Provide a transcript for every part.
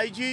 IG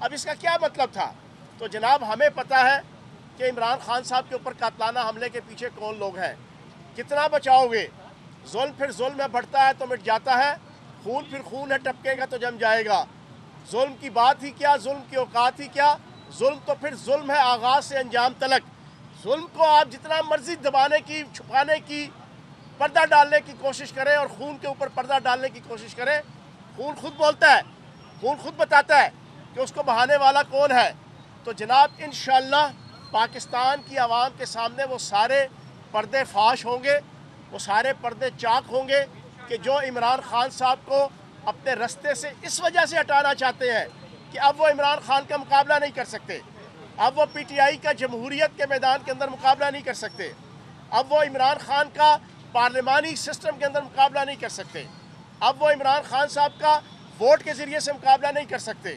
اب اس کا کیا مطلب تھا؟ تو جناب ہمیں پتہ ہے کہ عمران خان صاحب کے اوپر قاتلانہ حملے کے پیچھے کون لوگ ہیں. کتنا بچاؤ گے؟ ظلم پھر ظلم ہے، بڑھتا ہے تو مٹ جاتا ہے، خون پھر خون ہے، ٹپکے گا تو جم جائے گا. ظلم کی بات ہی کیا، ظلم کی اوقات ہی کیا. ظلم تو پھر ظلم ہے آغاز سے انجام تلک. ظلم کو آپ جتنا مرضی دبانے کی، چھپانے کی، پردہ ڈالنے کی کوشش کریں اور خون کے اوپر پردہ ڈالنے کی کوشش کریں، خون خود بولتا ہے، خون خود بتاتا ہے کہ اس کو بہانے والا کون ہے. تو جناب انشاءاللہ پاکستان کی عوام کے سامنے وہ سارے پردے فاش ہوں گے، وہ سارے پردے چاک ہوں گے کہ جو عمران خان صاحب کو اپنے رستے سے اس وجہ سے ہٹانا چاہتے ہیں کہ اب وہ عمران خان کا مقابلہ نہیں کر سکتے، اب وہ پی ٹی آئی کا جمہوریت کے میدان کے اندر مقابلہ نہیں کر سکتے، اب وہ عمران خان کا پارلیمانی سسٹم کے اندر مقابلہ نہیں کر سکتے، اب وہ عمران خان صاحب کا ووٹ کے ذریعے سے مقابلہ نہیں کر سکتے،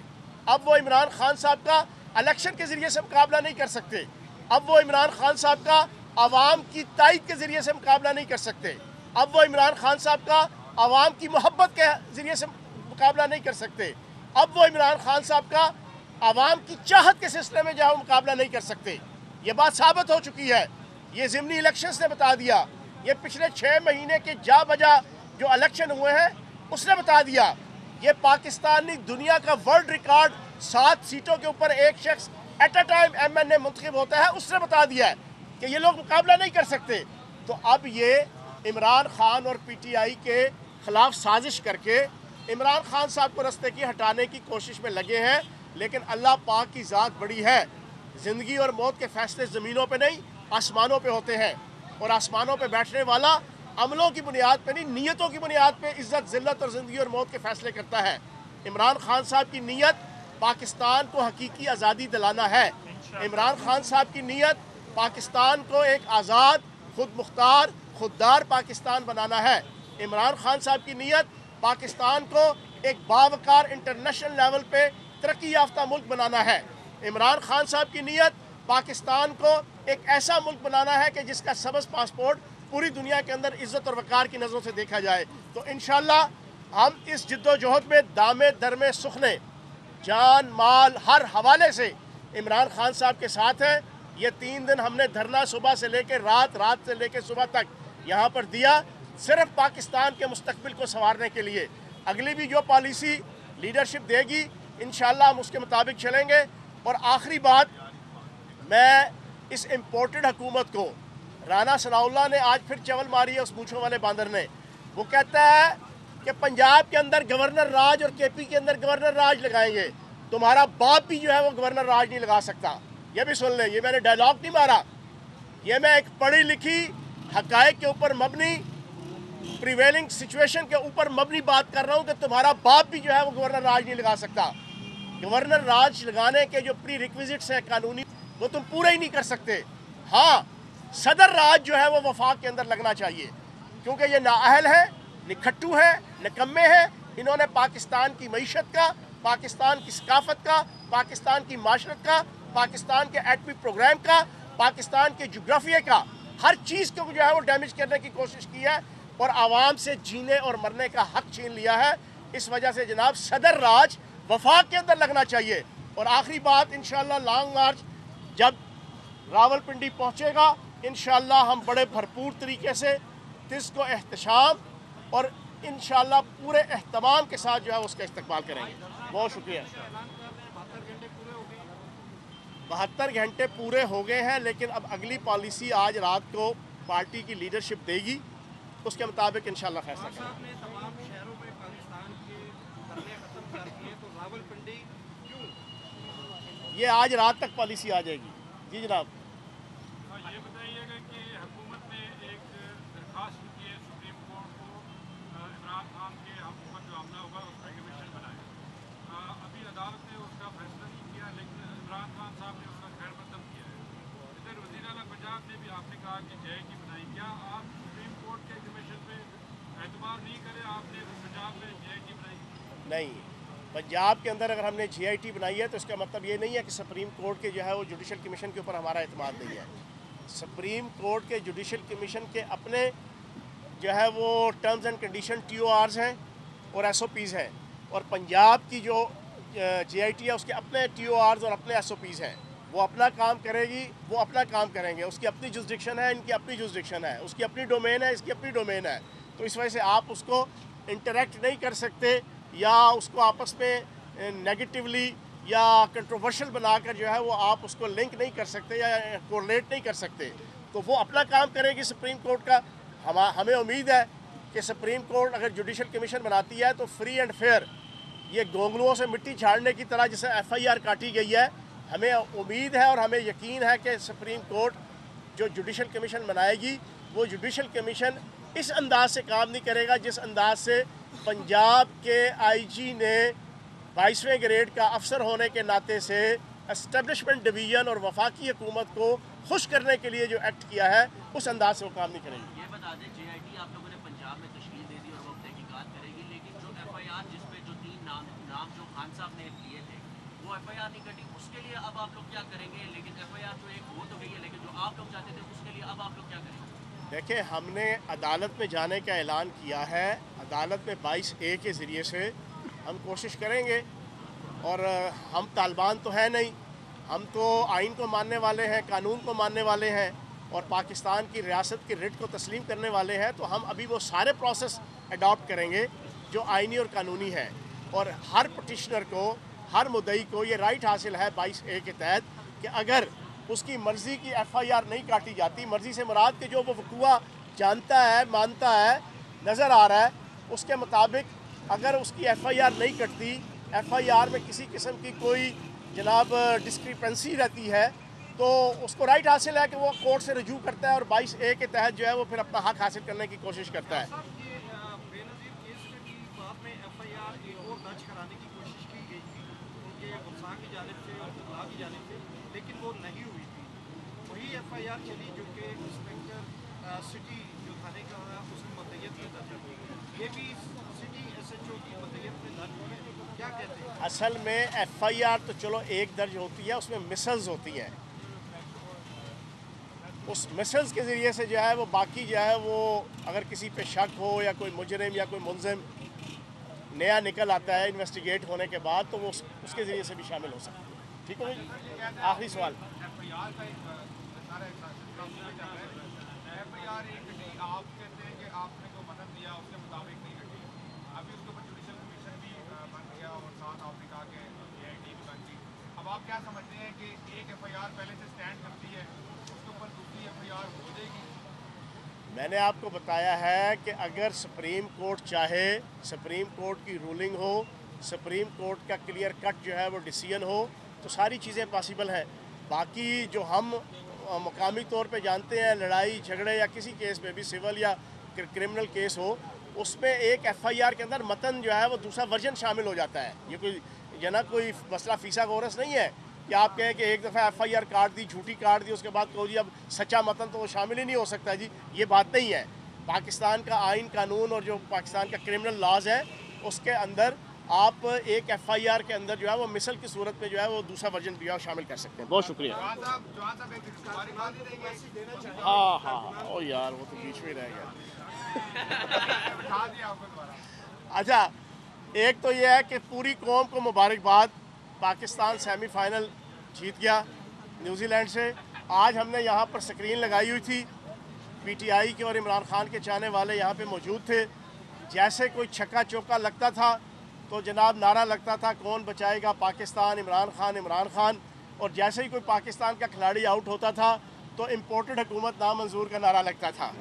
اب وہ عمران خان صاحب کا الیکشن کے ذریعے سے مقابلہ نہیں کر سکتے، اب وہ عمران خان صاحب کا عوام کی تائید کے ذریعے سے مقابلہ نہیں کر سکتے، اب وہ عمران خان صاحب کا عوام کی محبت کے ذریعے سے مقابلہ نہیں کر سکتے، اب وہ عمران خان صاحب کا عوام کی چاہت کے سلسلے میں جہاں مقابلہ نہیں کر سکتے. یہ بات ثابت ہو چکی ہے، یہ ضمنی الیکشنز نے بتا دیا، یہ پچھلے 6 مہینے کے جا بجا جو الیکشن ہوئے ہیں اس نے بتا دیا. یہ پاکستانی دنیا کا ورلڈ ریکارڈ 7 سیٹوں کے اوپر ایک شخص at a time M N A منتخب ہوتا ہے، اس نے بتا دیا ہے کہ یہ لوگ مقابلہ نہیں کر سکتے. تو اب یہ عمران خان اور پی ٹی آئی کے خلاف سازش کر کے عمران خان صاحب کو رستے کی ہٹانے کی کوشش میں لگے ہیں. لیکن اللہ پاک کی ذات بڑی ہے، زندگی اور موت کے فیصلے زمینوں پہ نہیں آسمانوں پہ ہوتے ہیں، اور آسمانوں پہ بیٹھنے والا عملوں کی بنیاد پہ نہیں نیتوں کی بنیاد پہ عزت ذلت اور زندگی اور موت کے فیصلے کرتا ہے. عمران خان صاحب کی نیت پاکستان کو حقیقی آزادی دلانا ہے. عمران خان صاحب کی نیت پاکستان کو ایک آزاد، خود مختار، خوددار پاکستان بنانا ہے. عمران خان صاحب کی نیت پاکستان کو ایک باوقار انٹرنیشنل لیول پہ ترقی یافتہ ملک بنانا ہے. عمران خان صاحب کی نیت پاکستان کو ایک ایسا ملک بنانا ہے کہ جس کا سبز پاسپورٹ پوری دنیا کے اندر عزت اور وقار کی نظروں سے دیکھا جائے. تو انشاءاللہ ہم اس جد و جہد میں دامے درمے سخنے جان مال ہر حوالے سے عمران خان صاحب کے ساتھ ہیں. یہ 3 دن ہم نے دھرنا صبح سے لے کے رات سے لے کے صبح تک یہاں پر دیا، صرف پاکستان کے مستقبل کو سنوارنے کے لیے. اگلی بھی جو پالیسی لیڈرشپ دے گی انشاءاللہ ہم اس کے مطابق چلیں گے. اور آخری بات، میں اس امپورٹڈ حکومت کو، رانا ثناء اللہ نے آج پھر چول ماری ہے اس مونچھوں والے باندر نے. وہ کہتا ہے کہ پنجاب کے اندر گورنر راج اور کے پی کے اندر گورنر راج لگائیں گے. تمہارا باپ بھی جو ہے وہ گورنر راج نہیں لگا سکتا. یہ بھی سن لیں، یہ میں نے ڈائلاگ نہیں مارا، یہ میں ایک پڑھی لکھی حقائق کے اوپر مبنی پریویلنگ سچویشن کے اوپر مبنی بات کر رہا ہوں کہ تمہارا باپ بھی جو ہے وہ گورنر راج نہیں لگا سکتا. گورنر راج لگانے کے جو پری ریکویزٹس ہیں قانونی، وہ تم پورے ہی نہیں کر سکتے. ہاں صدر راج جو ہے وہ وفاق کے اندر لگنا چاہیے، کیونکہ یہ نااہل ہے، نکھٹو ہے، نکمے ہیں. انہوں نے پاکستان کی معیشت کا، پاکستان کی ثقافت کا، پاکستان کی معاشرت کا، پاکستان کے ایٹمی پروگرام کا، پاکستان کے جغرافیے کا، ہر چیز کو جو ہے وہ ڈیمیج کرنے کی کوشش کی ہے اور عوام سے جینے اور مرنے کا حق چھین لیا ہے. اس وجہ سے جناب صدر راج وفاق کے اندر لگنا چاہیے. اور آخری بات، انشاءاللہ لانگ مارچ جب راول پنڈی پہنچے گا انشاءاللہ ہم بڑے بھرپور طریقے سے اس کو احتشام اور انشاءاللہ پورے اہتمام کے ساتھ جو ہے اس کا استقبال کریں گے. بہت شکریہ. 72 گھنٹے پورے ہو گئے ہیں، لیکن اب اگلی پالیسی آج رات کو پارٹی کی لیڈرشپ دے گی، اس کے مطابق انشاءاللہ فیصلہ کریں گے. یہ آج رات تک پالیسی آ جائے گی. جی جناب. یہ بتائیے گا کہ حکومت نے ایک درخواست کی ہے سپریم کورٹ کو عمران خان کے ہم پر جو حملہ ہوگا اس کا کمیشن بنائے. ابھی عدالت نے اس کا فیصلہ نہیں کیا، لیکن عمران خان صاحب نے اس کا خیر مقدم کیا ہے. ادھر وزیر اعلیٰ پنجاب نے بھی آپ نے کہا کہ جے کی بنائی. کیا آپ سپریم کورٹ کے کمیشن پہ اعتبار نہیں کرے؟ آپ نے پنجاب میں جے کی بنائی نہیں. پنجاب کے اندر اگر ہم نے جے آئی ٹی بنائی ہے تو اس کا مطلب یہ نہیں ہے کہ سپریم کورٹ کے جو ہے وہ جوڈیشل کمیشن کے اوپر ہمارا اعتماد نہیں ہے. سپریم کورٹ کے جوڈیشل کمیشن کے اپنے جو ہے وہ terms and condition T O Rs ہیں اور ایس او پیز ہیں، اور پنجاب کی جو JIT ہے, اس کے اپنے TORs اور اپنے SOPs ہیں. وہ اپنا کام کرے گی, وہ اپنا کام کریں گے. اس کی اپنی جوسڈکشن ہے, ان کی اپنی جوسڈکشن ہے. اس کی اپنی ڈومین ہے, اس کی اپنی ڈومین ہے. تو اس وجہ سے آپ اس کو انٹریکٹ نہیں کر سکتے یا اس کو آپس میں نیگیٹیولی یا کنٹروورشل بنا کر جو ہے وہ آپ اس کو لنک نہیں کر سکتے یا کورلیٹ نہیں کر سکتے. تو وہ اپنا کام کرے گی سپریم کورٹ کا. ہمیں امید ہے کہ سپریم کورٹ اگر جوڈیشل کمیشن بناتی ہے تو فری اینڈ فیئر, یہ گونگلوؤں سے مٹی جھاڑنے کی طرح جسے FIR کاٹی گئی ہے, ہمیں امید ہے اور ہمیں یقین ہے کہ سپریم کورٹ جو جوڈیشل کمیشن بنائے گی وہ جوڈیشل کمیشن اس انداز سے کام نہیں کرے گا جس انداز سے پنجاب کے IG نے 22ویں گریڈ کا افسر ہونے کے ناطے سے اسٹیبلشمنٹ ڈویژن اور وفاقی حکومت کو خوش کرنے کے لیے جو ایکٹ کیا ہے اس انداز سے وہ کام نہیں کرے گی. یہ بتا دیں JIT آپ لوگوں نے پنجاب میں تشکیل دے دی اور وہ تحقیقات کرے گی, لیکن جو FIR جس پہ جو 3 نام جو خان صاحب نے لیے تھے وہ FIR نہیں کٹی, اس کے لیے اب آپ لوگ کیا کریں گے؟ لیکن FIR جو ایک ہو تو گئی ہے, لیکن جو آپ لوگ چاہتے تھے اس کے لیے اب آپ لوگ کیا کریں گے؟ دیکھیں, ہم نے عدالت میں جانے کا اعلان کیا ہے. عدالت میں 22A کے ذریعے سے ہم کوشش کریں گے, اور ہم طالبان تو ہیں نہیں, ہم تو آئین کو ماننے والے ہیں, قانون کو ماننے والے ہیں اور پاکستان کی ریاست کی رٹ کو تسلیم کرنے والے ہیں. تو ہم ابھی وہ سارے پروسیس اڈاپٹ کریں گے جو آئینی اور قانونی ہیں, اور ہر پٹیشنر کو, ہر مدعی کو یہ رائٹ حاصل ہے 22A کے تحت کہ اگر اس کی مرضی کی FIR نہیں کاٹی جاتی, مرضی سے مراد کہ جو وہ وقوع جانتا ہے, مانتا ہے, نظر آ رہا ہے, اس کے مطابق اگر اس کی FIR نہیں کٹتی, FIR میں کسی قسم کی کوئی جناب ڈسکریپنسی رہتی ہے, تو اس کو رائٹ حاصل ہے کہ وہ کورٹ سے رجوع کرتا ہے اور 22A کے تحت جو ہے وہ پھر اپنا حق حاصل کرنے کی کوشش کرتا ہے. بے نظیر کیس کی بات میں FIR ایک اور درج کرانے کی کوشش کی گئی تھی ان کے غلسان کی جانب سے اور اطلاع کی جانب سے, لیکن وہ نہیں ہوئی تھی. وہی FIR چلی جو کہ انسپیکٹر سٹی جو تھانے کا ہے اس کی مدعیت میں درج ہوئی, یہ بھی سٹی SHO کی مدعیت میں درج ہوئی ہے. کیا کہتے ہیں؟ اصل میں FIR تو چلو ایک درج ہوتی ہے, اس میں مسلز ہوتی ہیں. اس مسلز کے ذریعے سے جو ہے وہ باقی جو ہے وہ اگر کسی پہ شک ہو یا کوئی مجرم یا کوئی ملزم نیا نکل آتا ہے انویسٹیگیٹ ہونے کے بعد, تو وہ اس کے ذریعے سے بھی شامل ہو سکتی ہے. ٹھیک ہے جی, آخری سوال. FIR کا ایک سارا FIR ایک کٹی, آپ کہتے ہیں کہ آپ نے جو مدد دیا اس کے مطابق نہیں کٹی. ابھی اس کے اوپر جوڈیشل کمیشن بھی بن گیا اور ساتھ آپ نے کہا کہ JIT بھی بن گئی. اب آپ کیا سمجھتے ہیں کہ ایک FIR پہلے سے اسٹینڈ کرتی ہے, اس کے اوپر دوسری FIR ہو جائے گی؟ میں نے آپ کو بتایا ہے کہ اگر سپریم کورٹ چاہے, سپریم کورٹ کی رولنگ ہو, سپریم کورٹ کا کلیئر کٹ جو ہے وہ ڈیسیژن ہو, تو ساری چیزیں پاسبل ہیں. باقی جو ہم مقامی طور پہ جانتے ہیں لڑائی جھگڑے یا کسی کیس میں بھی سول یا کرمنل کیس ہو, اس میں ایک FIR کے اندر متن جو ہے وہ دوسرا ورژن شامل ہو جاتا ہے. یہ کوئی جناب کوئی مسئلہ فیسا غورس نہیں ہے کہ آپ کہیں کہ ایک دفعہ FIR کاٹ دی, جھوٹی کاٹ دی, اس کے بعد کہو جی اب سچا متن تو وہ شامل ہی نہیں ہو سکتا. جی یہ بات نہیں ہے. پاکستان کا آئین قانون اور جو پاکستان کا کرمنل لاز ہے اس کے اندر آپ ایک FIR کے اندر جو ہے وہ مثل کی صورت میں جو ہے وہ دوسرا ورژن بھی شامل کر سکتے ہیں. بہت شکریہ. ہاں یار وہ تو بیچ میں رہ گیا. اچھا, ایک تو یہ ہے کہ پوری قوم کو مبارکباد, پاکستان سیمی فائنل جیت گیا نیوزی لینڈ سے. آج ہم نے یہاں پر سکرین لگائی ہوئی تھی, PTI کے اور عمران خان کے چاہنے والے یہاں پہ موجود تھے. جیسے کوئی چھکا چوکا لگتا تھا تو جناب نعرہ لگتا تھا کون بچائے گا پاکستان, عمران خان عمران خان. اور جیسے ہی کوئی پاکستان کا کھلاڑی آؤٹ ہوتا تھا تو امپورٹڈ حکومت نامنظور کا نعرہ لگتا تھا.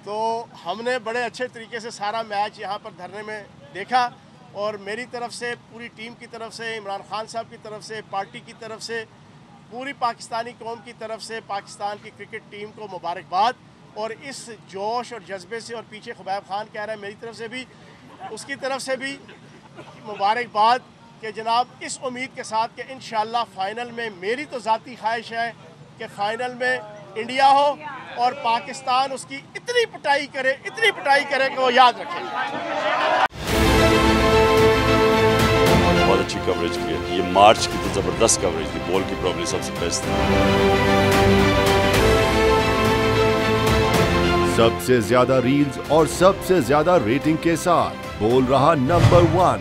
تو ہم نے بڑے اچھے طریقے سے سارا میچ یہاں پر دھرنے میں دیکھا, اور میری طرف سے, پوری ٹیم کی طرف سے, عمران خان صاحب کی طرف سے, پارٹی کی طرف سے, پوری پاکستانی قوم کی طرف سے پاکستان کی کرکٹ ٹیم کو مبارکباد. اور اس جوش اور جذبے سے, اور پیچھے خبیب خان کہہ رہے ہیں میری طرف سے بھی, اس کی طرف سے بھی مبارکباد کہ جناب اس امید کے ساتھ کہ انشاءاللہ فائنل میں, میری تو ذاتی خواہش ہے کہ فائنل میں انڈیا ہو اور پاکستان اس کی اتنی پٹائی کرے کہ وہ یاد رکھے. بہت اچھی کوریج کی ہے. یہ مارچ کی تو زبردست کوریج تھی, بال کی پرابلی سب سے بیسٹ تھی. سب سے زیادہ ریلز اور سب سے زیادہ ریٹنگ کے ساتھ بول رہا نمبر 1